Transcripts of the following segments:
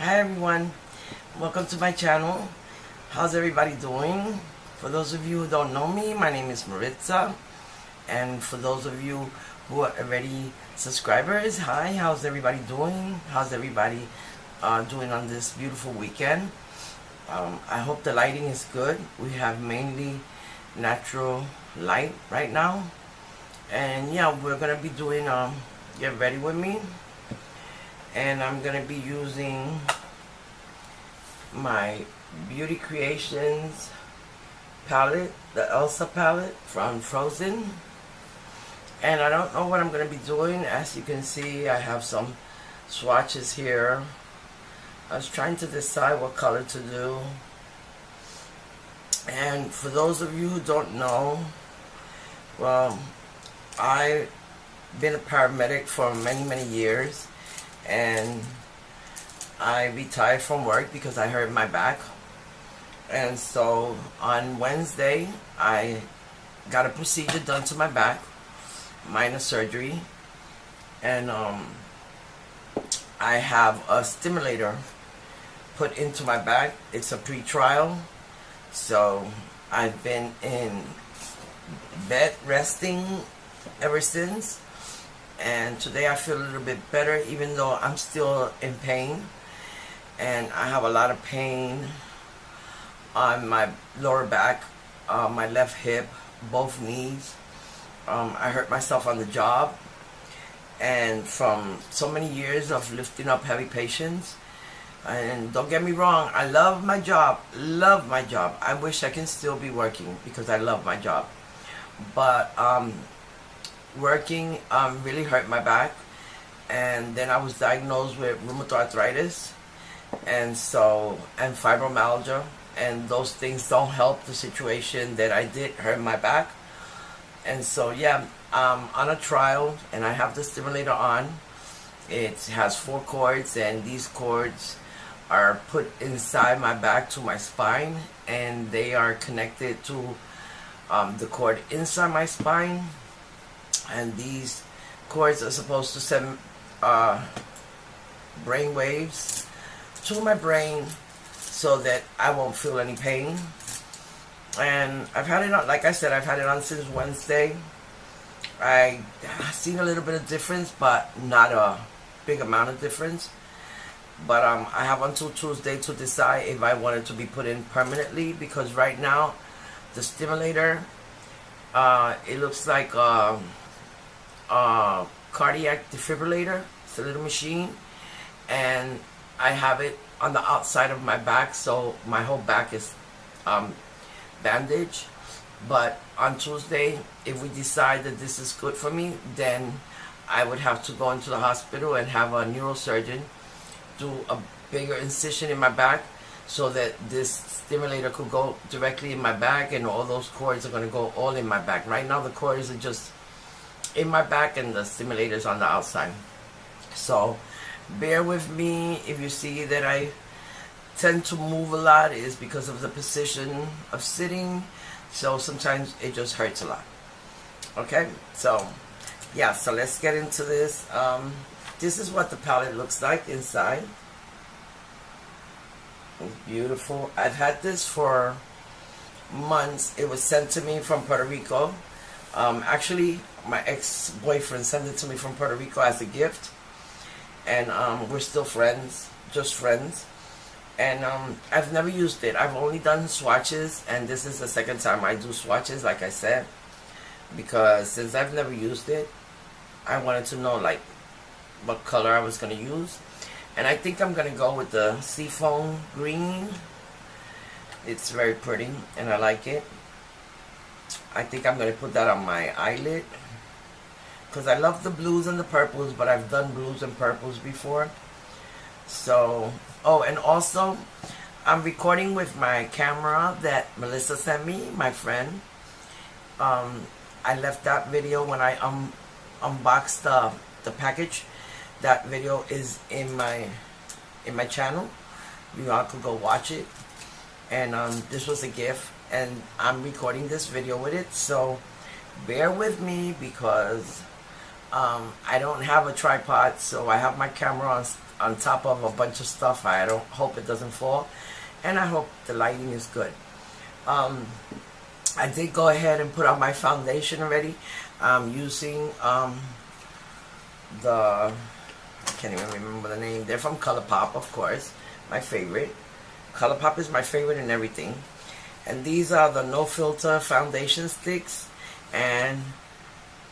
Hi everyone, welcome to my channel. How's everybody doing? For those of you who don't know me, my name is Maritza, and for those of you who are already subscribers, hi, how's everybody doing? How's everybody doing on this beautiful weekend? I hope the lighting is good. We have mainly natural light right now, and yeah, we're gonna be doing get ready with me. And I'm going to be using my Beauty Creations palette, the Elsa palette from Frozen. And I don't know what I'm going to be doing. As you can see, I have some swatches here. I was trying to decide what color to do. And for those of you who don't know, well, I've been a paramedic for many years. And I retired from work because I hurt my back, and so on Wednesday I got a procedure done to my back, minor surgery, and I have a stimulator put into my back. It's a pre-trial, so I've been in bed resting ever since. And today I feel a little bit better, even though I'm still in pain. And I have a lot of pain on my lower back, my left hip, both knees. I hurt myself on the job. And from so many years of lifting up heavy patients. And don't get me wrong, I love my job. Love my job. I wish I can still be working because I love my job. But working really hurt my back, and then I was diagnosed with rheumatoid arthritis, and fibromyalgia, and those things don't help the situation that I did hurt my back. And so yeah, on a trial, and I have the stimulator on. It has 4 cords, and these cords are put inside my back to my spine, and they are connected to the cord inside my spine. And these cords are supposed to send brain waves to my brain so that I won't feel any pain. And I've had it on, like I said, I've had it on since Wednesday. I've seen a little bit of difference, but not a big amount of difference. But I have until Tuesday to decide if I want it to be put in permanently, because right now the stimulator, it looks like cardiac defibrillator. It's a little machine, and I have it on the outside of my back, so my whole back is bandaged. But on Tuesday, if we decide that this is good for me, then I would have to go into the hospital and have a neurosurgeon do a bigger incision in my back so that this stimulator could go directly in my back, and all those cords are going to go all in my back. Right now the cords are just in my back and the stimulator's on the outside. So bear with me if you see that I tend to move a lot. It is because of the position of sitting, so sometimes it just hurts a lot. Okay, so yeah, so let's get into this. This is what the palette looks like inside. It's beautiful. I've had this for months. It was sent to me from Puerto Rico. Actually, my ex-boyfriend sent it to me from Puerto Rico as a gift, and we're still friends, just friends. And I've never used it. I've only done swatches, and this is the second time I do swatches, like I said, because since I've never used it, I wanted to know like what color I was going to use. And I think I'm going to go with the seafoam green. It's very pretty, and I like it. I think I'm going to put that on my eyelid, because I love the blues and the purples, but I've done blues and purples before. So, oh, and also I'm recording with my camera that Melissa sent me, my friend. I left that video when I unboxed the package. That video is in my channel. You all could go watch it. And this was a gift, and I'm recording this video with it, so bear with me because I don't have a tripod, so I have my camera on top of a bunch of stuff. I don't hope it doesn't fall, and I hope the lighting is good. I did go ahead and put on my foundation already. I'm using I can't even remember the name. They're from ColourPop, of course, my favorite. ColourPop is my favorite in everything. And these are the no filter foundation sticks, and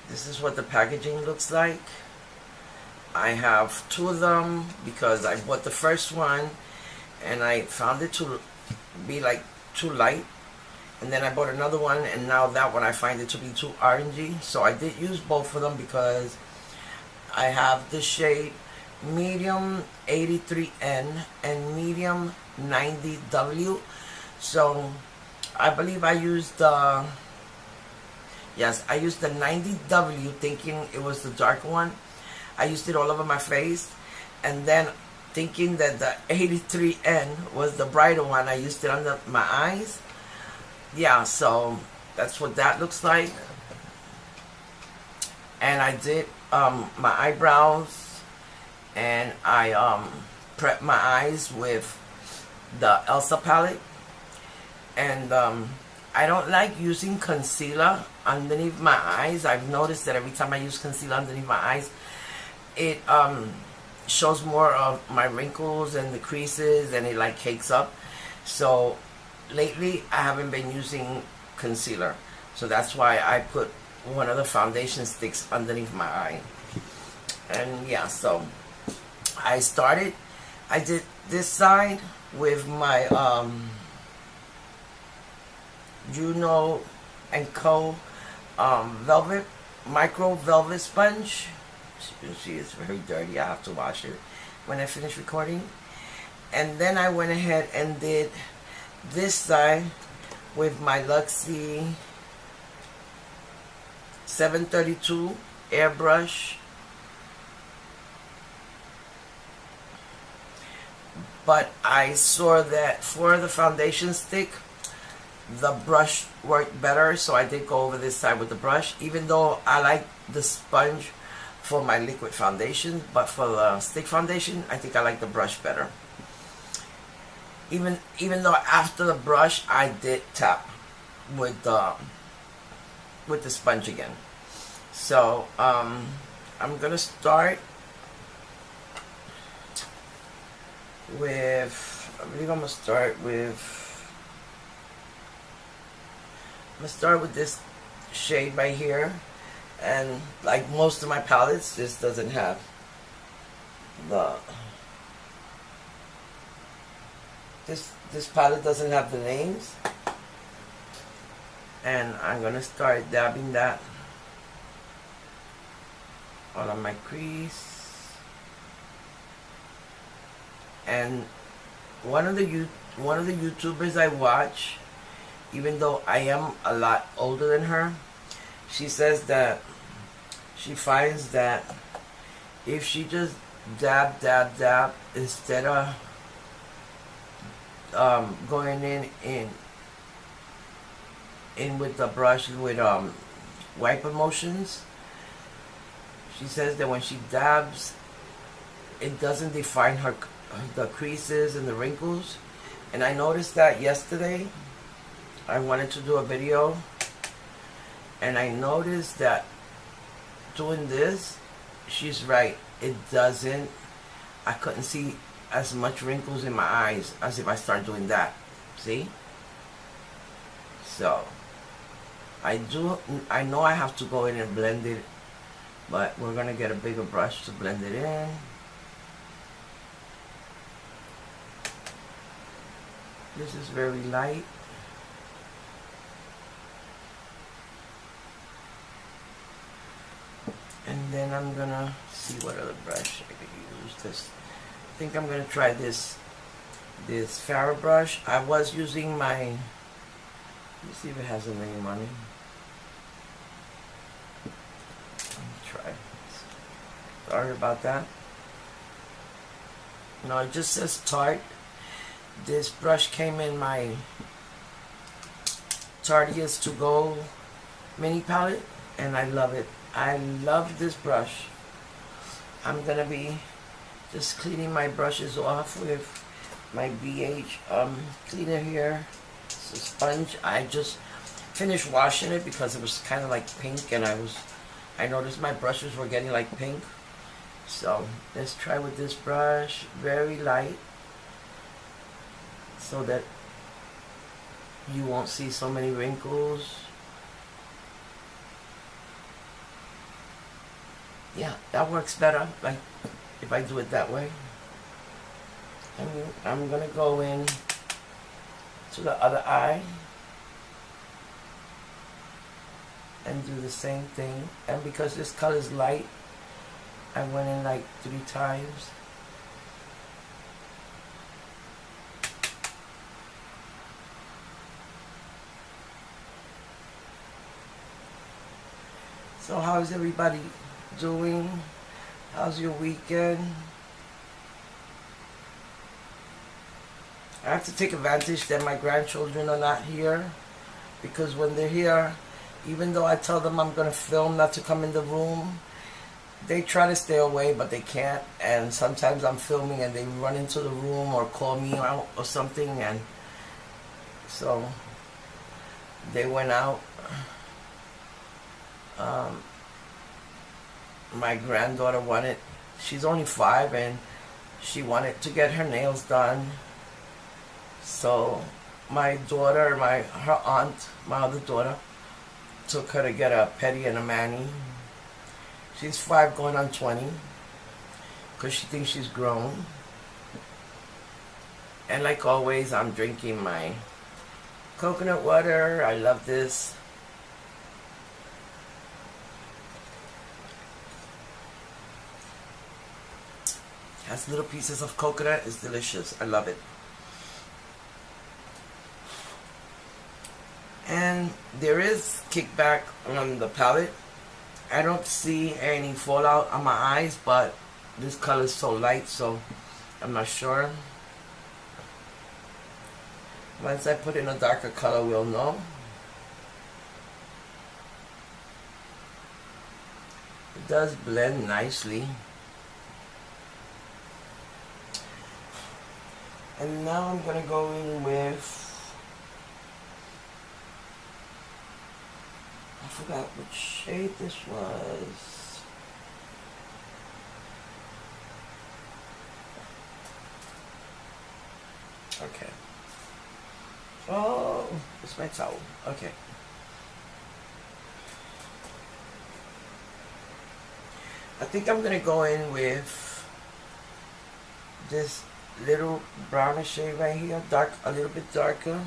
this is what the packaging looks like. I have 2 of them because I bought the first one and I found it to be like too light, and then I bought another one, and now that one I find it to be too orangey. So I did use both of them because I have the shade medium 83N and medium 90W. So I believe I used the, yes, I used the 90W thinking it was the darker one. I used it all over my face, and then thinking that the 83N was the brighter one, I used it under my eyes. Yeah, so that's what that looks like. And I did my eyebrows, and I prepped my eyes with the Elsa palette. And I don't like using concealer underneath my eyes. I've noticed that every time I use concealer underneath my eyes, it shows more of my wrinkles and the creases, and it like cakes up. So lately I haven't been using concealer, so that's why I put one of the foundation sticks underneath my eye. And yeah, so I did this side with my Juno & Co. velvet, micro velvet sponge. You can see it's very dirty. I have to wash it when I finish recording. And then I went ahead and did this side with my Luxie 732 airbrush. But I saw that for the foundation stick, the brush worked better, so I did go over this side with the brush, even though I like the sponge for my liquid foundation, but for the stick foundation, I think I like the brush better. Even though after the brush, I did tap with the sponge again. So I'm gonna start with, I believe I'm gonna start with this shade right here. And like most of my palettes, this doesn't have this palette doesn't have the names. And I'm gonna start dabbing that all on my crease. And one of the YouTubers I watch, even though I am a lot older than her, she says that she finds that if she just dab instead of going in with the brush with wiper motions, she says that when she dabs, it doesn't define the creases and the wrinkles. And I noticed that yesterday. I wanted to do a video, and I noticed that doing this, she's right, it doesn't, I couldn't see as much wrinkles in my eyes as if I start doing that. See? So I know I have to go in and blend it, but we're gonna get a bigger brush to blend it in. This is very light. And then I'm gonna see what other brush I could use. I think I'm gonna try this Farrah brush. I was using my, let me see if it has a name on it. Let me try. Sorry about that. No, it just says Tarte. This brush came in my Tarteist To Go mini palette, and I love it. I love this brush. I'm gonna be Just cleaning my brushes off with my BH cleaner here. It's a sponge. I just finished washing it because it was kind of like pink, and I noticed my brushes were getting like pink. So let's try with this brush, very light, so that you won't see so many wrinkles. Yeah, that works better, like if I do it that way. I'm gonna go in to the other eye and do the same thing. And because this color is light, I went in like 3 times. So how's everybody doing? How's your weekend? I have to take advantage that my grandchildren are not here, because when they're here, even though I tell them I'm going to film not to come in the room, they try to stay away, but they can't. And sometimes I'm filming and they run into the room or call me out or something, and so they went out. My granddaughter she's only 5, and she wanted to get her nails done. So my daughter, her aunt, my other daughter, took her to get a pedi and a mani. She's 5 going on 20, because she thinks she's grown. And like always, I'm drinking my coconut water. I love this. Has little pieces of coconut. It's delicious. I love it. And there is kickback on the palette. I don't see any fallout on my eyes, but this color is so light, so I'm not sure. Once I put in a darker color, we'll know. It does blend nicely. And now I'm going to go in with, I forgot which shade this was. Okay. Oh, it's my towel. Okay. I think I'm going to go in with this little brownish shade right here, a little bit darker,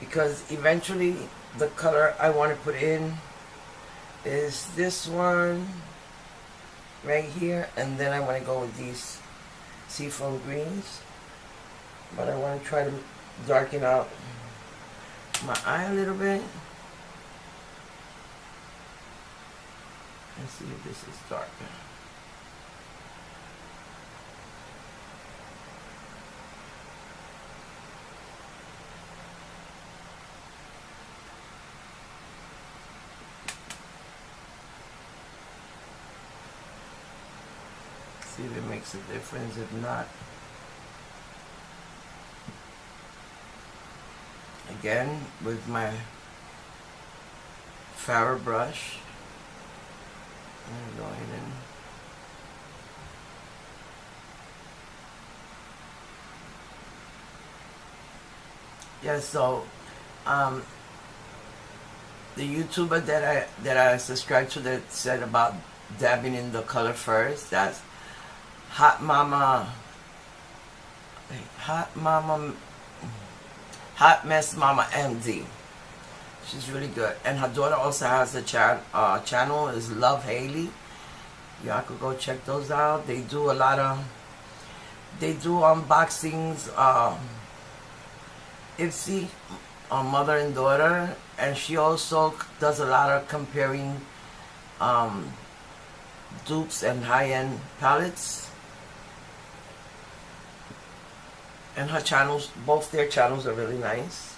because eventually the color I want to put in is this one right here, and then I want to go with these seafoam greens, but I want to try to darken out my eye a little bit. Let's see if this is darker. See if it makes a difference. If not, again with my Farrah brush, I'm going in. Yeah, so the YouTuber that I subscribed to that said about dabbing in the color first, that's Hot Mess Mama MD. She's really good, and her daughter also has a channel is Love Haley. Y'all could go check those out. They do unboxings. Ipsy, mother and daughter, and she also does a lot of comparing dupes and high-end palettes. And her channels, both their channels are really nice.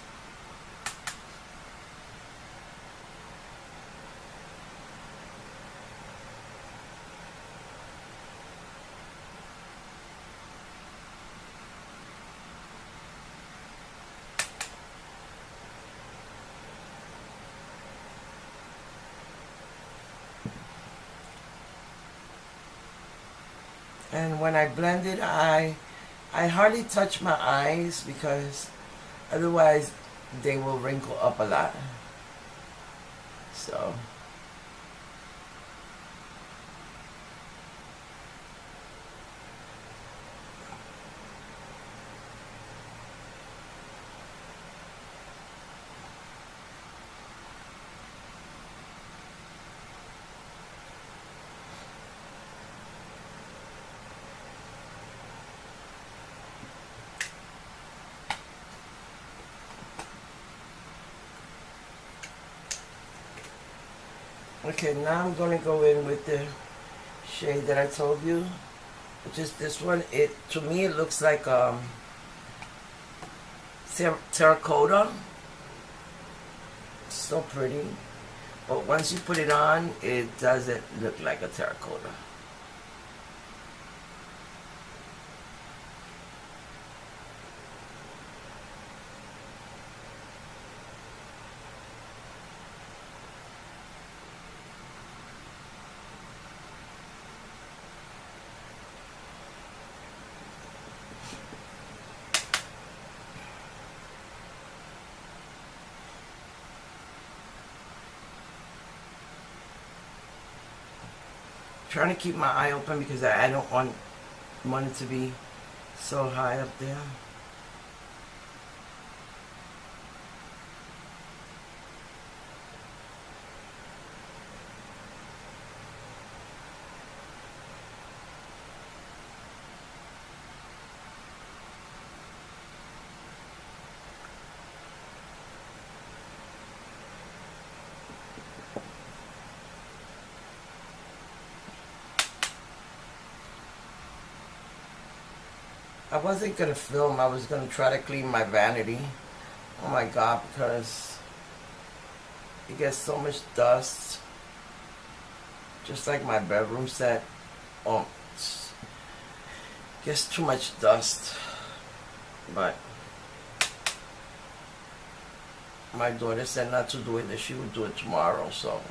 And when I blend it, I hardly touch my eyes because otherwise they will wrinkle up a lot. So okay, now I'm going to go in with the shade that I told you, which is this one. To me it looks like terracotta. It's so pretty, but once you put it on, it doesn't look like a terracotta. Trying to keep my eye open because I don't want it to be so high up there. I wasn't going to film. I was going to try to clean my vanity. Oh my God, because it gets so much dust. Just like my bedroom set. Oh, it gets too much dust. But my daughter said not to do it, that she would do it tomorrow, so.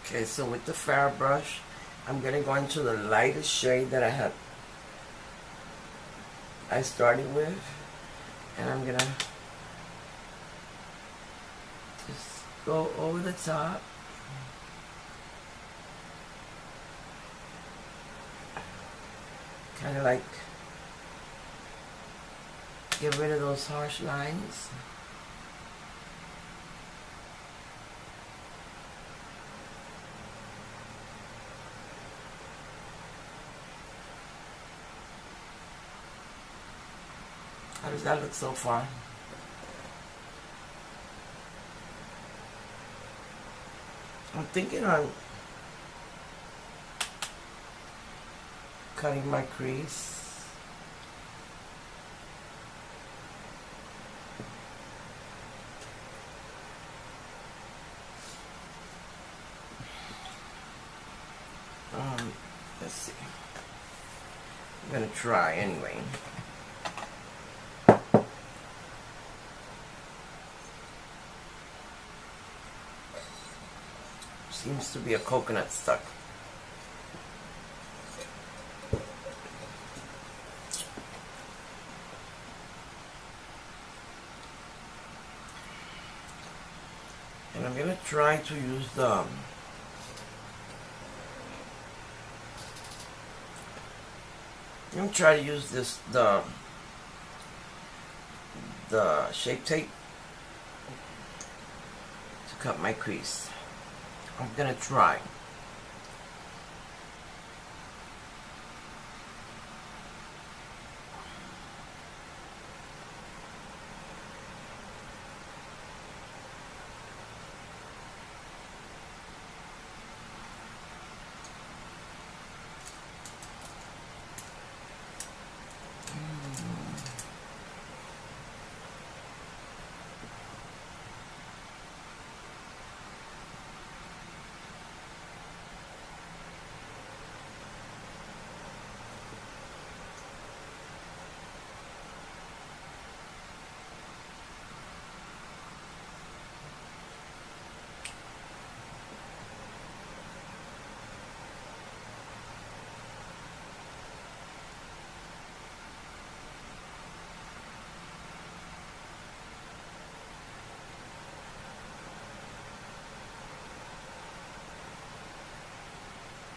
Okay, so with the fair brush, I'm going to go into the lightest shade that I started with, and I'm going to just go over the top. Kind of like get rid of those harsh lines. How does that look so far? I'm thinking on cutting my crease. Let's see. I'm gonna try anyway. Seems to be a coconut stuck. And I'm gonna try to use the the Shape Tape to cut my crease. I'm gonna try.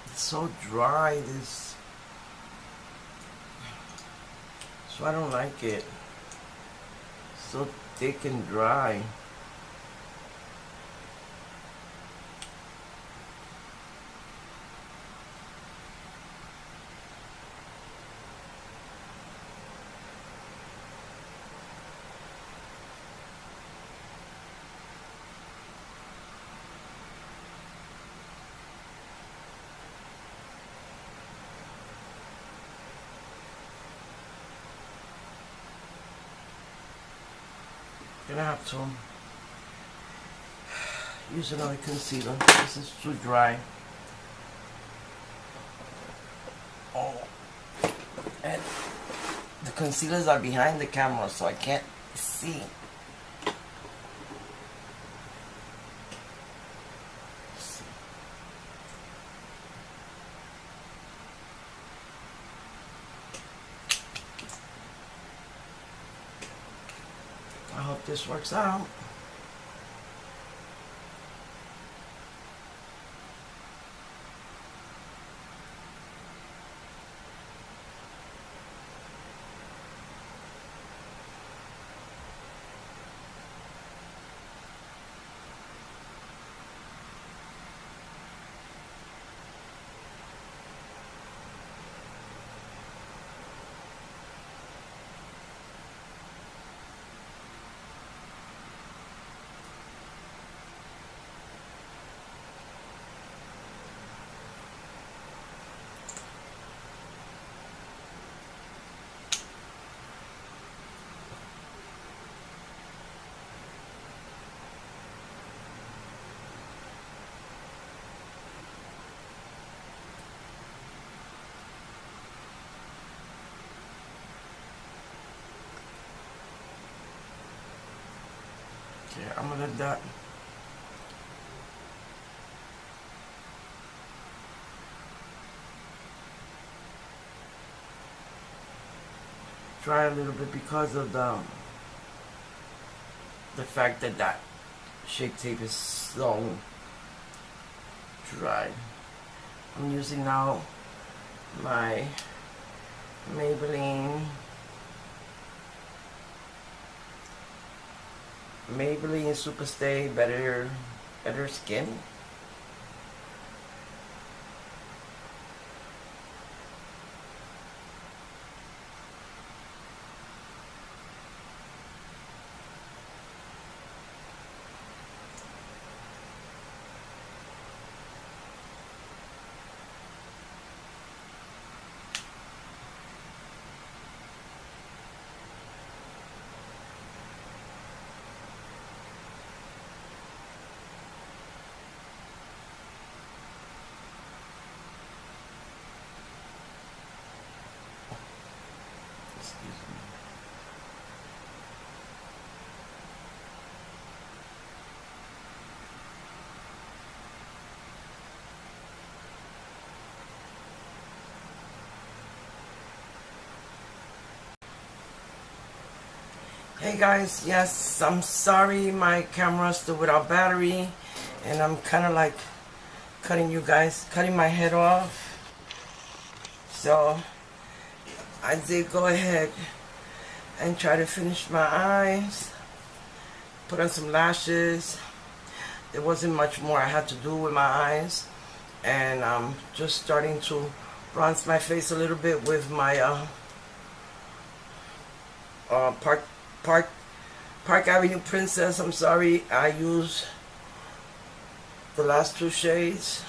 It's so dry, this, so I don't like it. So thick and dry. Gonna have to use another concealer. This is too dry. Oh, and the concealers are behind the camera, so I can't see. I hope this works out. Okay, I'm gonna let that dry a little bit because of the fact that that Shape Tape is so dry. I'm using now my Maybelline Superstay Better Skin. Hey guys, yes, I'm sorry my camera's still without battery and I'm kind of like cutting my head off. So I did go ahead and try to finish my eyes. Put on some lashes. There wasn't much more I had to do with my eyes, and I'm just starting to bronze my face a little bit with my Park Avenue Princess. I'm sorry, I use the last two shades.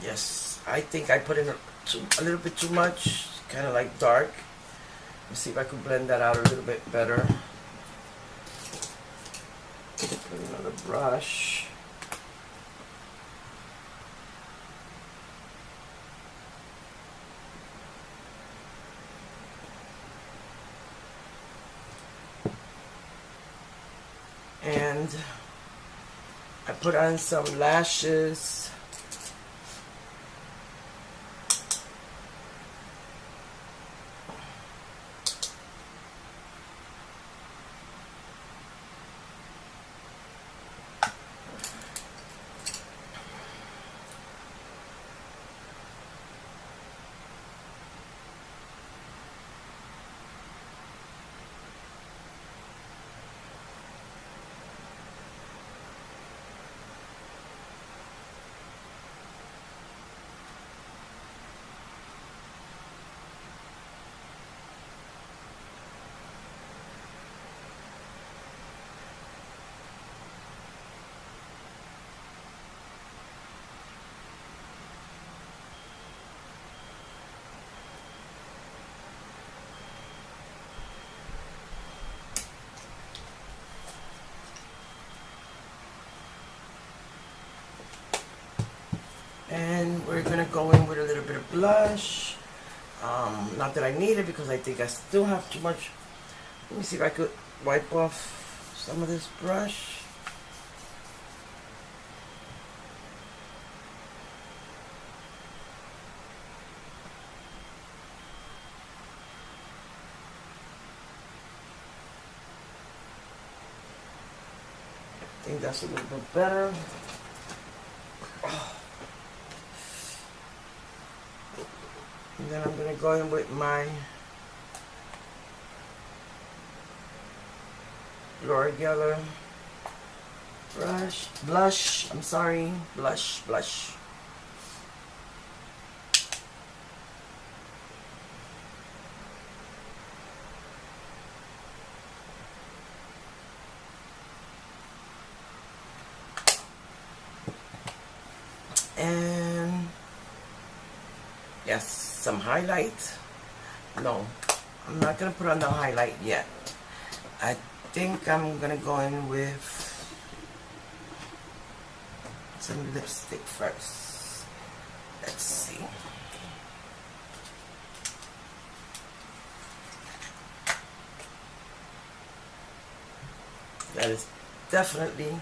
Yes, I think I put in a little bit too much, kind of like dark. Let's see if I can blend that out a little bit better. Put another brush. And I put on some lashes. And we're gonna go in with a little bit of blush. Not that I need it because I think I still have too much. Let me see if I could wipe off some of this brush. I think that's a little bit better. And then I'm going to go in with my L'Oreal blush. I'm sorry, blush. And yes, some highlight. No, I'm not gonna put on the highlight yet. I think I'm gonna go in with some lipstick first. Let's see. That is definitely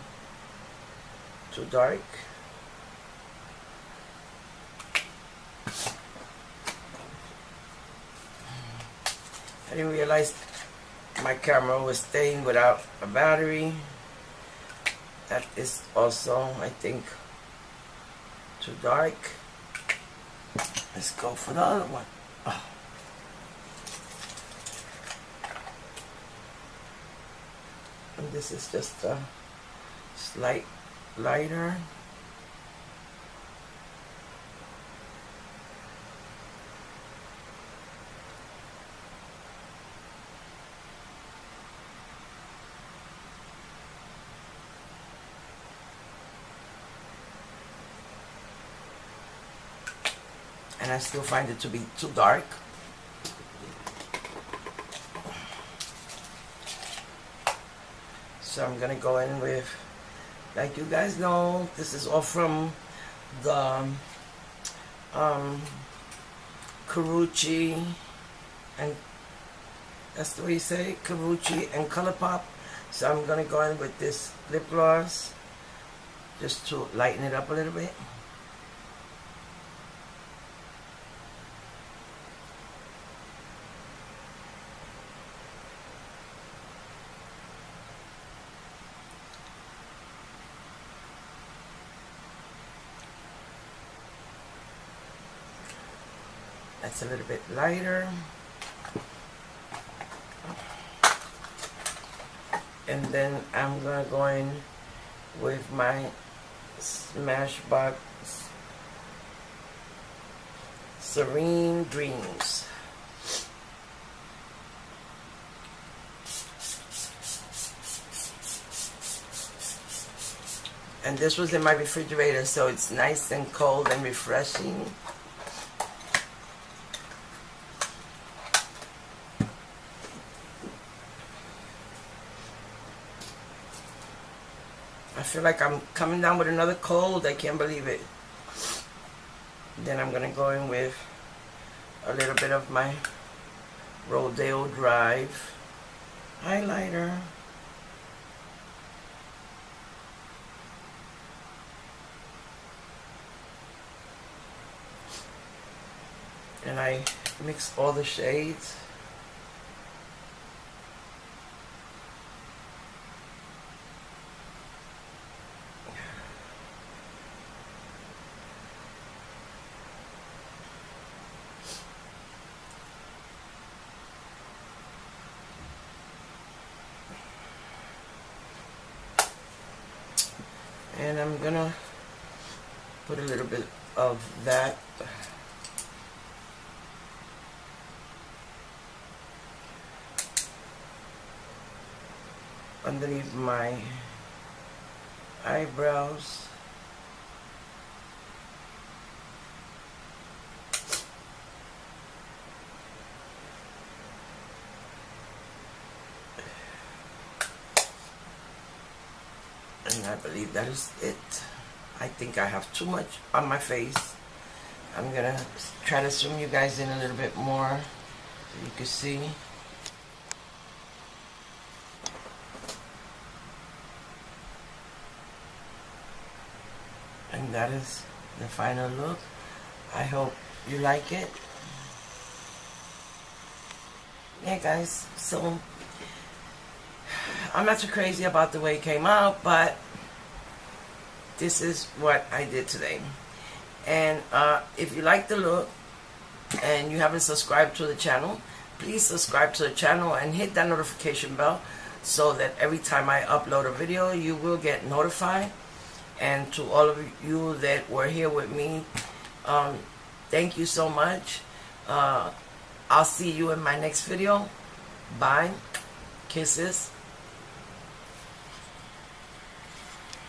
too dark. I didn't realize my camera was staying without a battery. That is also, I think, too dark. Let's go for the other one. Oh. And this is just a slight lighter. And I still find it to be too dark. So I'm gonna go in with, like you guys know, this is all from the KARRUECHE, and that's the way you say it, KARRUECHE and ColourPop. So I'm gonna go in with this lip gloss just to lighten it up a little bit. That's a little bit lighter. And then I'm going to go in with my SMASHBOX Serene Greens. And this was in my refrigerator, so it's nice and cold and refreshing. I feel like I'm coming down with another cold. I can't believe it. Then I'm going to go in with a little bit of my Rodeo Drive highlighter. And I mix all the shades. And I'm gonna put a little bit of that underneath my eyebrows. And I believe that is it. I think I have too much on my face. I'm gonna try to zoom you guys in a little bit more so you can see. And that is the final look. I hope you like it. Yeah guys, so I'm not too crazy about the way it came out, but this is what I did today. And if you like the look and you haven't subscribed to the channel, please subscribe to the channel and hit that notification bell so that every time I upload a video you will get notified. And to all of you that were here with me, thank you so much. I'll see you in my next video. Bye. Kisses.